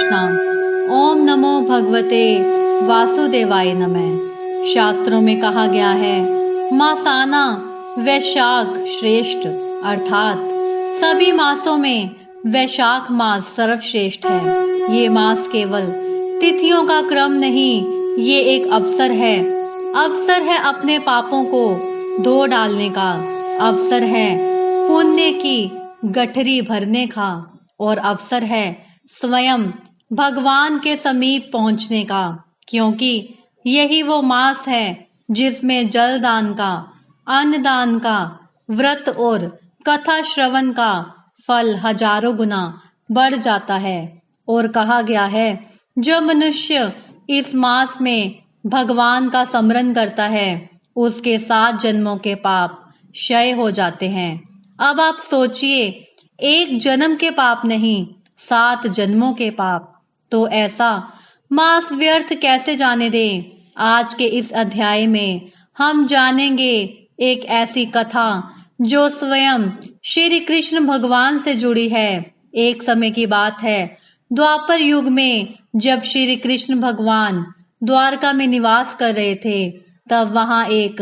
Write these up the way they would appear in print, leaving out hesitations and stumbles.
कृष्णा। ओम नमो भगवते वासुदेवाय नमः। शास्त्रों में कहा गया है, मासाना वैशाख श्रेष्ठ, अर्थात सभी मासों में वैशाख मास सर्वश्रेष्ठ है। ये मास केवल तिथियों का क्रम नहीं, ये एक अवसर है। अवसर है अपने पापों को धो डालने का, अवसर है पुण्य की गठरी भरने का, और अवसर है स्वयं भगवान के समीप पहुंचने का। क्योंकि यही वो मास है जिसमें जल दान का, अन्न दान का, व्रत और कथा श्रवण का फल हजारों गुना बढ़ जाता है। और कहा गया है, जो मनुष्य इस मास में भगवान का स्मरण करता है, उसके 7 जन्मों के पाप क्षय हो जाते हैं। अब आप सोचिए, एक जन्म के पाप नहीं, 7 जन्मों के पाप। तो ऐसा मास व्यर्थ कैसे जाने दें। आज के इस अध्याय में हम जानेंगे एक ऐसी कथा जो स्वयं श्री कृष्ण भगवान से जुड़ी है। एक समय की बात है, द्वापर युग में जब श्री कृष्ण भगवान द्वारका में निवास कर रहे थे, तब वहां एक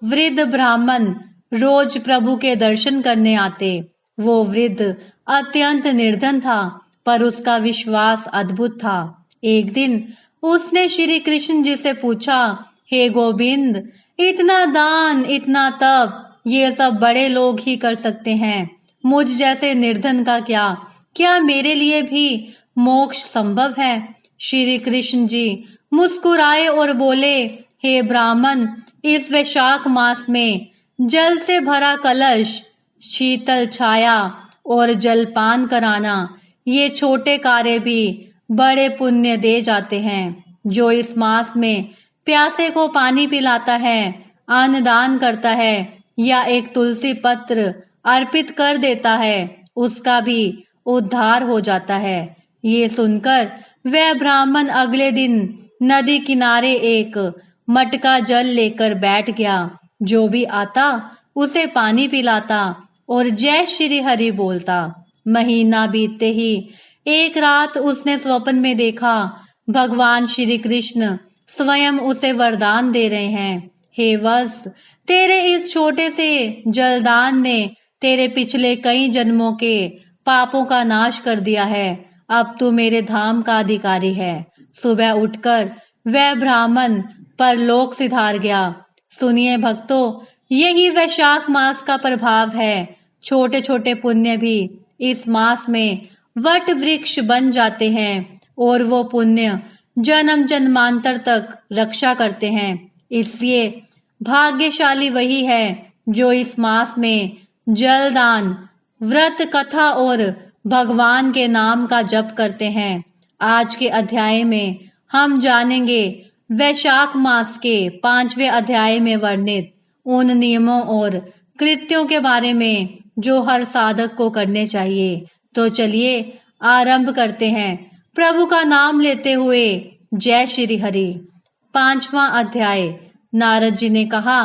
वृद्ध ब्राह्मण रोज प्रभु के दर्शन करने आते। वो वृद्ध अत्यंत निर्धन था, पर उसका विश्वास अद्भुत था। एक दिन उसने श्री कृष्ण जी से पूछा, हे गोविंद, इतना दान, इतना तप, ये सब बड़े लोग ही कर सकते हैं, मुझ जैसे निर्धन का क्या? क्या मेरे लिए भी मोक्ष संभव है? श्री कृष्ण जी मुस्कुराए और बोले, हे ब्राह्मण, इस वैशाख मास में जल से भरा कलश, शीतल छाया और जलपान कराना, ये छोटे कार्य भी बड़े पुण्य दे जाते हैं। जो इस मास में प्यासे को पानी पिलाता है, अन्न दान करता है या एक तुलसी पत्र अर्पित कर देता है, उसका भी उद्धार हो जाता है। ये सुनकर वह ब्राह्मण अगले दिन नदी किनारे एक मटका जल लेकर बैठ गया। जो भी आता उसे पानी पिलाता और जय श्री हरि बोलता। महीना बीतते ही एक रात उसने स्वप्न में देखा, भगवान श्री कृष्ण स्वयं उसे वरदान दे रहे हैं, हे वत्स, तेरे इस छोटे से जलदान ने तेरे पिछले कई जन्मों के पापों का नाश कर दिया है। अब तू मेरे धाम का अधिकारी है। सुबह उठकर वह ब्राह्मण परलोक सिधार गया। सुनिए भक्तों, यही वैशाख मास का प्रभाव है। छोटे छोटे पुण्य भी इस मास में वट वृक्ष बन जाते हैं, और वो पुण्य जन्म जन्मांतर तक रक्षा करते हैं। इसलिए भाग्यशाली वही है जो इस मास में जलदान, व्रत कथा और भगवान के नाम का जप करते हैं। आज के अध्याय में हम जानेंगे वैशाख मास के 5वें अध्याय में वर्णित उन नियमों और कृत्यों के बारे में जो हर साधक को करने चाहिए। तो चलिए आरंभ करते हैं, प्रभु का नाम लेते हुए। जय श्री हरि। 5वां अध्याय। नारद जी ने कहा,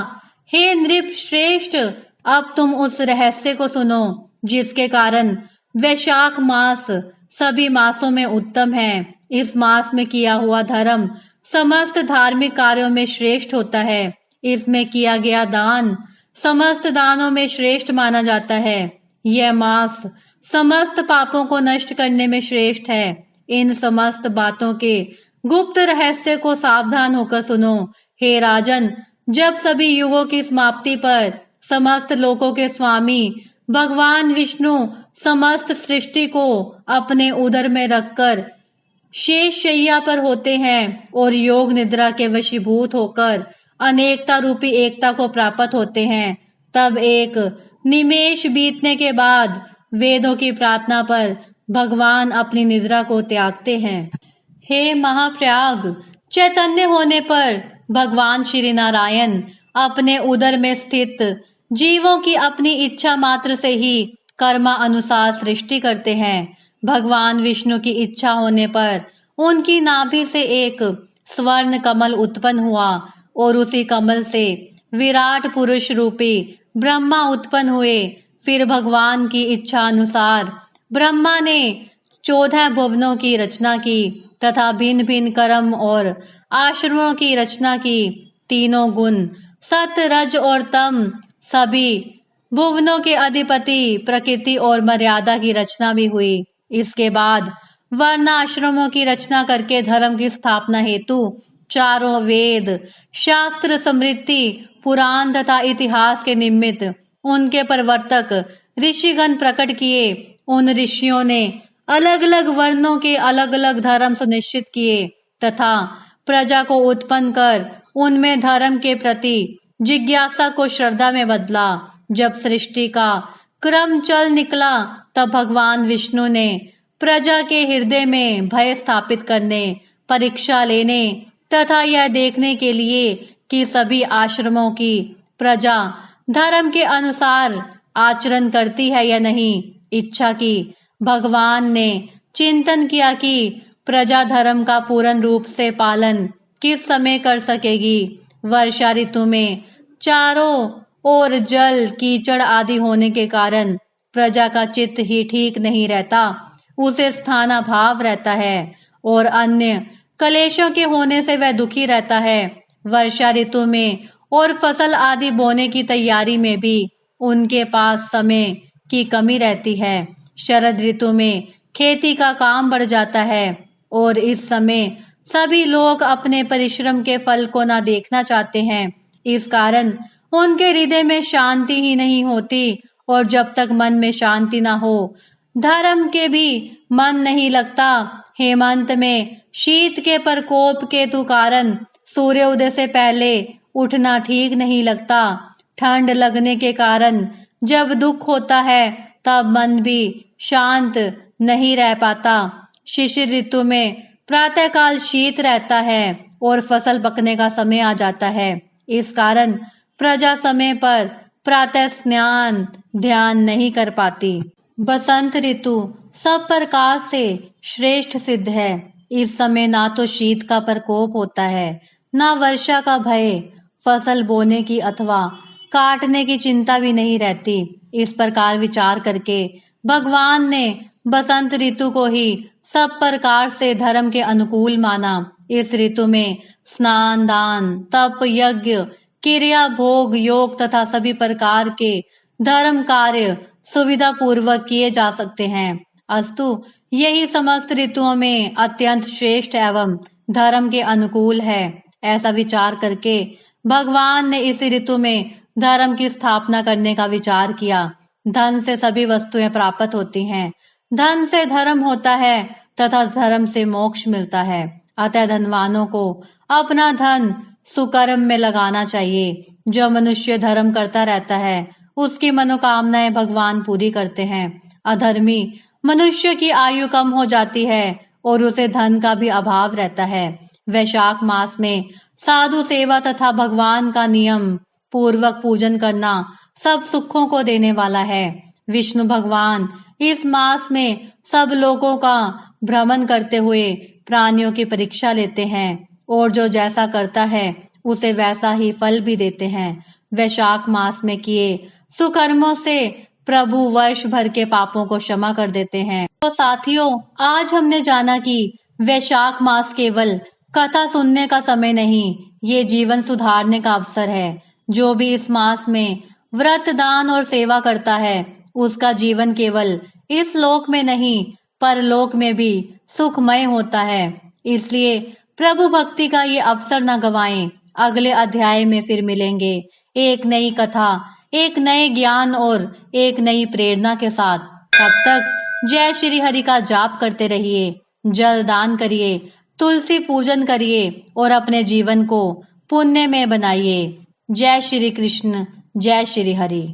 हे नृप श्रेष्ठ, अब तुम उस रहस्य को सुनो जिसके कारण वैशाख मास सभी मासों में उत्तम है। इस मास में किया हुआ धर्म समस्त धार्मिक कार्यों में श्रेष्ठ होता है। इसमें किया गया दान समस्त दानों में श्रेष्ठ माना जाता है। यह मास समस्त पापों को नष्ट करने में श्रेष्ठ है। इन समस्त बातों के गुप्त रहस्य को सावधान होकर सुनो। हे राजन, जब सभी युगों की समाप्ति पर समस्त लोकों के स्वामी भगवान विष्णु समस्त सृष्टि को अपने उदर में रखकर शेष शैया पर होते हैं और योग निद्रा के वशीभूत होकर अनेकता रूपी एकता को प्राप्त होते हैं, तब एक निमेष बीतने के बाद वेदों की प्रार्थना पर भगवान अपनी निद्रा को त्यागते हैं। हे महाप्रयाग, चैतन्य होने पर भगवान श्री नारायण अपने उदर में स्थित जीवों की अपनी इच्छा मात्र से ही कर्मा अनुसार सृष्टि करते हैं। भगवान विष्णु की इच्छा होने पर उनकी नाभि से एक स्वर्ण कमल उत्पन्न हुआ और उसी कमल से विराट पुरुष रूपी ब्रह्मा उत्पन्न हुए। फिर भगवान की इच्छा अनुसार ब्रह्मा ने 14 भुवनों की रचना की तथा भिन्न भिन्न कर्म और आश्रमों की रचना की। तीनों गुण सत रज और तम सभी भुवनों के अधिपति प्रकृति और मर्यादा की रचना भी हुई। इसके बाद वर्ण आश्रमों की रचना करके धर्म की स्थापना हेतु चारों वेद शास्त्र समृद्धि पुराण तथा इतिहास के निमित्त उनके प्रवर्तक ऋषिगण प्रकट किए। उन ऋषियों ने अलग अलग वर्णों के अलग अलग धर्म सुनिश्चित किए तथा प्रजा को उत्पन्न कर उनमें धर्म के प्रति जिज्ञासा को श्रद्धा में बदला। जब सृष्टि का क्रम चल निकला तब भगवान विष्णु ने प्रजा के हृदय में भय स्थापित करने, परीक्षा लेने तथा यह देखने के लिए कि सभी आश्रमों की प्रजा धर्म के अनुसार आचरण करती है या नहीं, इच्छा की। भगवान ने चिंतन किया कि प्रजा धर्म का पूर्ण रूप से पालन किस समय कर सकेगी। वर्षा ऋतु में चारों ओर जल कीचड़ आदि होने के कारण प्रजा का चित्त ही ठीक नहीं रहता, उसे स्थानाभाव रहता है और अन्य कलेशों के होने से वह दुखी रहता है। वर्षा ऋतु में और फसल आदि बोने की तैयारी में भी उनके पास समय की कमी रहती है। शरद ऋतु में खेती का काम बढ़ जाता है और इस समय सभी लोग अपने परिश्रम के फल को ना देखना चाहते हैं। इस कारण उनके हृदय में शांति ही नहीं होती और जब तक मन में शांति ना हो धर्म के भी मन नहीं लगता। हेमंत में शीत के प्रकोप के कारण सूर्य उदय से पहले उठना ठीक नहीं लगता। ठंड लगने के कारण जब दुख होता है तब मन भी शांत नहीं रह पाता। शिशिर ऋतु में प्रातःकाल शीत रहता है और फसल पकने का समय आ जाता है। इस कारण प्रजा समय पर प्रातः स्नान ध्यान नहीं कर पाती। बसंत ऋतु सब प्रकार से श्रेष्ठ सिद्ध है। इस समय ना तो शीत का प्रकोप होता है ना वर्षा का भय, फसल बोने की अथवा काटने की चिंता भी नहीं रहती। इस प्रकार विचार करके भगवान ने बसंत ऋतु को ही सब प्रकार से धर्म के अनुकूल माना। इस ऋतु में स्नान दान तप यज्ञ क्रिया भोग योग तथा सभी प्रकार के धर्म कार्य सुविधा पूर्वक किए जा सकते हैं। अस्तु यही समस्त ऋतुओं में अत्यंत श्रेष्ठ एवं धर्म के अनुकूल है। ऐसा विचार करके भगवान ने इस ऋतु में धर्म की स्थापना करने का विचार किया। धन से सभी वस्तुएं प्राप्त होती हैं, धन से धर्म होता है तथा धर्म से मोक्ष मिलता है। अतः धनवानों को अपना धन सुकर्म में लगाना चाहिए। जो मनुष्य धर्म करता रहता है उसकी मनोकामनाएं भगवान पूरी करते हैं। अधर्मी मनुष्य की आयु कम हो जाती है और उसे धन का भी अभाव रहता है। वैशाख मास में साधु सेवा तथा भगवान का नियम पूर्वक पूजन करना सब सुखों को देने वाला है। विष्णु भगवान इस मास में सब लोगों का भ्रमण करते हुए प्राणियों की परीक्षा लेते हैं और जो जैसा करता है उसे वैसा ही फल भी देते हैं। वैशाख मास में किए सुकर्मों से प्रभु वर्ष भर के पापों को क्षमा कर देते हैं। तो साथियों, आज हमने जाना कि वैशाख मास केवल कथा सुनने का समय नहीं, ये जीवन सुधारने का अवसर है। जो भी इस मास में व्रत दान और सेवा करता है उसका जीवन केवल इस लोक में नहीं परलोक में भी सुखमय होता है। इसलिए प्रभु भक्ति का ये अवसर न गवाएं। अगले अध्याय में फिर मिलेंगे एक नई कथा, एक नए ज्ञान और एक नई प्रेरणा के साथ। तब तक जय श्री हरि का जाप करते रहिए, जल दान करिए, तुलसी पूजन करिए और अपने जीवन को पुण्य में बनाइए। जय श्री कृष्ण, जय श्री हरि।